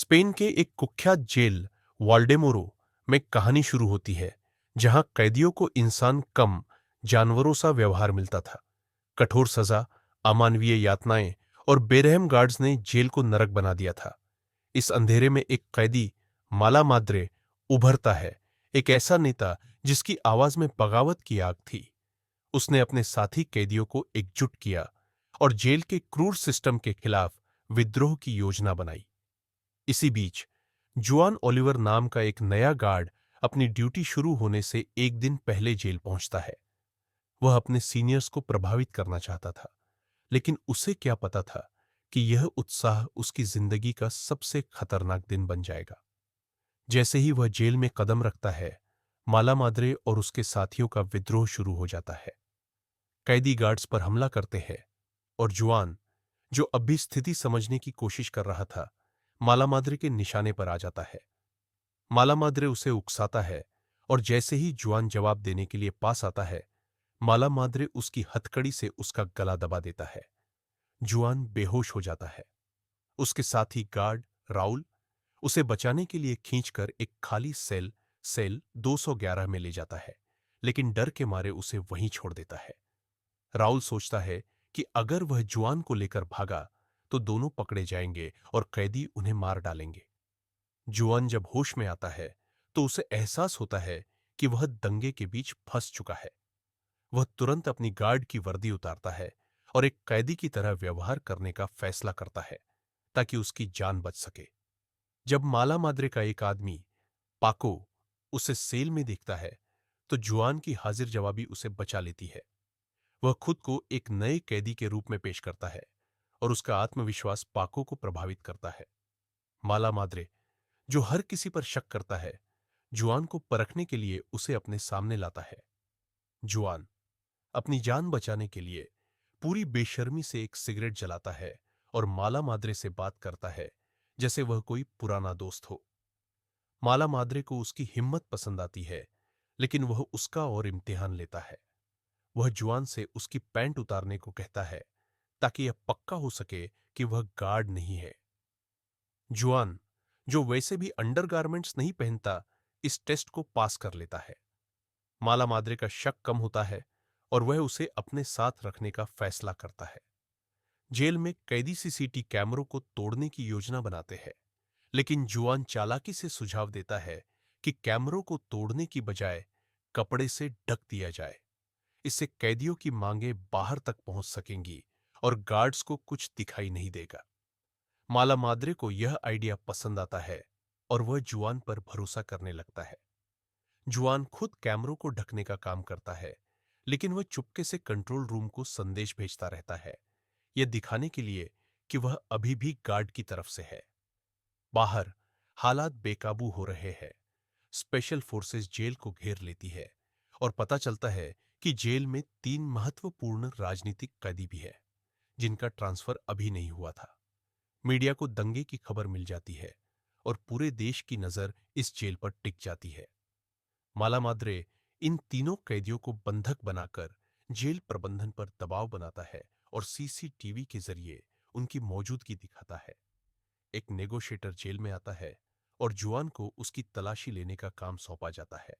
Spain के एक कुख्यात जेल वाल्डेमोरो में कहानी शुरू होती है, जहां कैदियों को इंसान कम जानवरों सा व्यवहार मिलता था। कठोर सजा, अमानवीय यातनाएं और बेरहम गार्ड्स ने जेल को नरक बना दिया था। इस अंधेरे में एक कैदी, माला माद्रे, उभरता है। एक ऐसा नेता जिसकी आवाज में बगावत की आग थी। उसने अपने साथी कैदियों को एकजुट किया और जेल के क्रूर सिस्टम के खिलाफ विद्रोह की योजना बनाई। इसी बीच जुआन ओलिवर नाम का एक नया गार्ड अपनी ड्यूटी शुरू होने से एक दिन पहले जेल पहुंचता है। वह अपने सीनियर्स को प्रभावित करना चाहता था, लेकिन उसे क्या पता था कि यह उत्साह उसकी जिंदगी का सबसे खतरनाक दिन बन जाएगा। जैसे ही वह जेल में कदम रखता है, माला माद्रे और उसके साथियों का विद्रोह शुरू हो जाता है। कैदी गार्ड्स पर हमला करते हैं और जुआन, जो अब भी स्थिति समझने की कोशिश कर रहा था, माला माद्रे के निशाने पर आ जाता है। माला माद्रे उसे उकसाता है और जैसे ही जुआन जवाब देने के लिए पास आता है, माला माद्रे उसकी हथकड़ी से उसका गला दबा देता है। जुआन बेहोश हो जाता है। उसके साथी गार्ड राउल उसे बचाने के लिए खींचकर एक खाली सेल 211 में ले जाता है, लेकिन डर के मारे उसे वहीं छोड़ देता है। राउल सोचता है कि अगर वह जुआन को लेकर भागा तो दोनों पकड़े जाएंगे और कैदी उन्हें मार डालेंगे। जुआन जब होश में आता है तो उसे एहसास होता है कि वह दंगे के बीच फंस चुका है। वह तुरंत अपनी गार्ड की वर्दी उतारता है और एक कैदी की तरह व्यवहार करने का फैसला करता है ताकि उसकी जान बच सके। जब माला माद्रे का एक आदमी, पाको, उसे सेल में देखता है तो जुआन की हाजिर जवाबी उसे बचा लेती है। वह खुद को एक नए कैदी के रूप में पेश करता है और उसका आत्मविश्वास पाको को प्रभावित करता है। माला माद्रे, जो हर किसी पर शक करता है, जुआन को परखने के लिए उसे अपने सामने लाता है। जुआन अपनी जान बचाने के लिए पूरी बेशर्मी से एक सिगरेट जलाता है और माला माद्रे से बात करता है जैसे वह कोई पुराना दोस्त हो। माला माद्रे को उसकी हिम्मत पसंद आती है, लेकिन वह उसका और इम्तिहान लेता है। वह जुआन से उसकी पैंट उतारने को कहता है ताकि यह पक्का हो सके कि वह गार्ड नहीं है। जुआन, जो वैसे भी अंडरगारमेंट्स नहीं पहनता, इस टेस्ट को पास कर लेता है। माला माद्रे का शक कम होता है और वह उसे अपने साथ रखने का फैसला करता है। जेल में कैदी सीसीटी कैमरों को तोड़ने की योजना बनाते हैं, लेकिन जुआन चालाकी से सुझाव देता है कि कैमरों को तोड़ने की बजाय कपड़े से ढक दिया जाए। इससे कैदियों की मांगें बाहर तक पहुंच सकेंगी और गार्ड्स को कुछ दिखाई नहीं देगा। माला माद्रे को यह आइडिया पसंद आता है और वह जुआन पर भरोसा करने लगता है। जुआन खुद कैमरों को ढकने का काम करता है, लेकिन वह चुपके से कंट्रोल रूम को संदेश भेजता रहता है, यह दिखाने के लिए कि वह अभी भी गार्ड की तरफ से है। बाहर हालात बेकाबू हो रहे हैं। स्पेशल फोर्सेस जेल को घेर लेती है और पता चलता है कि जेल में 3 महत्वपूर्ण राजनीतिक कैदी भी है, जिनका ट्रांसफर अभी नहीं हुआ था। मीडिया को दंगे की खबर मिल जाती है और पूरे देश की नजर इस जेल पर टिक जाती है। माला माद्रे इन तीनों कैदियों को बंधक बनाकर जेल प्रबंधन पर दबाव बनाता है और सीसीटीवी के जरिए उनकी मौजूदगी दिखाता है। एक नेगोशिएटर जेल में आता है और जुआन को उसकी तलाशी लेने का काम सौंपा जाता है।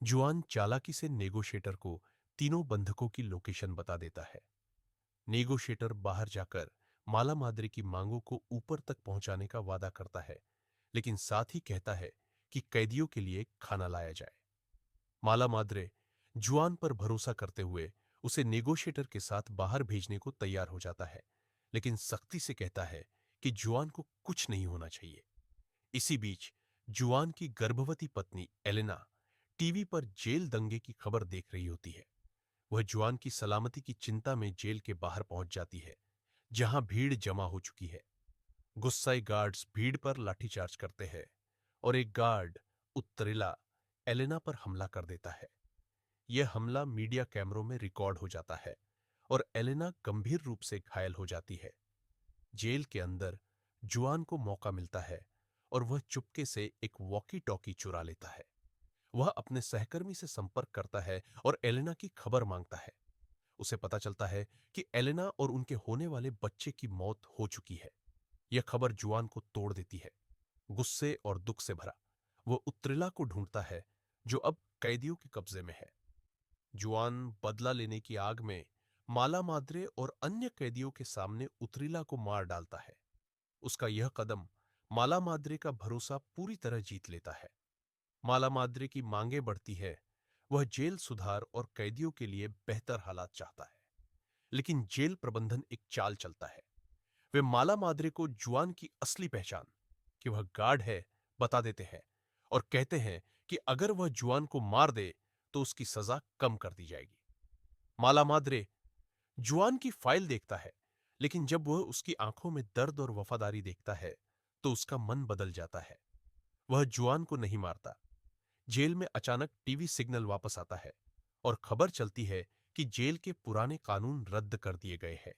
जुआन चालाकी से नेगोशिएटर को तीनों बंधकों की लोकेशन बता देता है। नेगोशिएटर बाहर जाकर माला माद्रे की मांगों को ऊपर तक पहुंचाने का वादा करता है, लेकिन साथ ही कहता है कि कैदियों के लिए खाना लाया जाए। माला माद्रे जुआन पर भरोसा करते हुए उसे नेगोशिएटर के साथ बाहर भेजने को तैयार हो जाता है, लेकिन सख्ती से कहता है कि जुआन को कुछ नहीं होना चाहिए। इसी बीच जुआन की गर्भवती पत्नी एलेना टीवी पर जेल दंगे की खबर देख रही होती है। वह जुआन की सलामती की चिंता में जेल के बाहर पहुंच जाती है, जहां भीड़ जमा हो चुकी है। गुस्साए गार्ड्स भीड़ पर लाठीचार्ज करते हैं और एक गार्ड, उत्तरेला, एलेना पर हमला कर देता है। यह हमला मीडिया कैमरों में रिकॉर्ड हो जाता है और एलेना गंभीर रूप से घायल हो जाती है। जेल के अंदर जुआन को मौका मिलता है और वह चुपके से एक वॉकी टॉकी चुरा लेता है। वह अपने सहकर्मी से संपर्क करता है और एलेना की खबर मांगता है। उसे पता चलता है कि एलेना और उनके होने वाले बच्चे की मौत हो चुकी है। यह खबर जुआन को तोड़ देती है। गुस्से और दुख से भरा। वो उत्रिला को ढूंढता है जो अब कैदियों के कब्जे में है। जुआन बदला लेने की आग में माला माद्रे और अन्य कैदियों के सामने उत्रिला को मार डालता है। उसका यह कदम माला माद्रे का भरोसा पूरी तरह जीत लेता है। माला माद्रे की मांगे बढ़ती है। वह जेल सुधार और कैदियों के लिए बेहतर हालात चाहता है। लेकिन जेल प्रबंधन एक चाल चलता है। वे माला माद्रे को जुआन की असली पहचान, कि वह गार्ड है, बता देते हैं और कहते हैं कि अगर वह जुआन को मार दे तो उसकी सजा कम कर दी जाएगी। माला माद्रे जुआन की फाइल देखता है, लेकिन जब वह उसकी आंखों में दर्द और वफादारी देखता है तो उसका मन बदल जाता है। वह जुआन को नहीं मारता। जेल में अचानक टीवी सिग्नल वापस आता है और खबर चलती है कि जेल के पुराने कानून रद्द कर दिए गए हैं।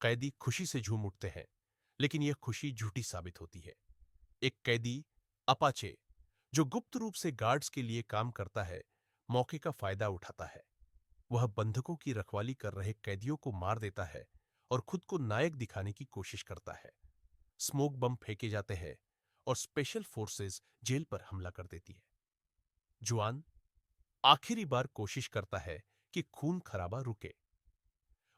कैदी खुशी से झूम उठते हैं, लेकिन यह खुशी झूठी साबित होती है। एक कैदी अपाचे, जो गुप्त रूप से गार्ड्स के लिए काम करता है, मौके का फायदा उठाता है। वह बंधकों की रखवाली कर रहे कैदियों को मार देता है और खुद को नायक दिखाने की कोशिश करता है। स्मोक बम फेंके जाते हैं और स्पेशल फोर्सेस जेल पर हमला कर देती है। जुआन आखिरी बार कोशिश करता है कि खून खराबा रुके।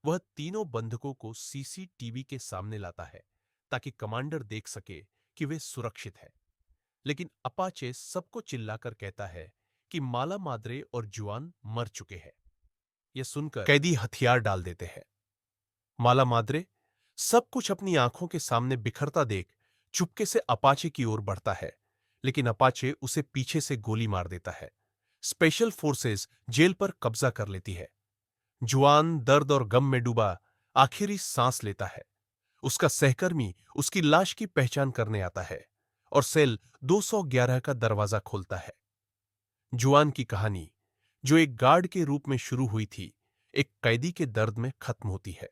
वह तीनों बंधकों को सीसीटीवी के सामने लाता है ताकि कमांडर देख सके कि वे सुरक्षित हैं। लेकिन अपाचे सबको चिल्लाकर कहता है कि माला माद्रे और जुआन मर चुके हैं। यह सुनकर कैदी हथियार डाल देते हैं। माला माद्रे सब कुछ अपनी आंखों के सामने बिखरता देख चुपके से अपाचे की ओर बढ़ता है, लेकिन अपाचे उसे पीछे से गोली मार देता है। स्पेशल फोर्सेस जेल पर कब्जा कर लेती है। जुआन दर्द और गम में डूबा आखिरी सांस लेता है। उसका सहकर्मी उसकी लाश की पहचान करने आता है और सेल 211 का दरवाजा खोलता है। जुआन की कहानी, जो एक गार्ड के रूप में शुरू हुई थी, एक कैदी के दर्द में खत्म होती है।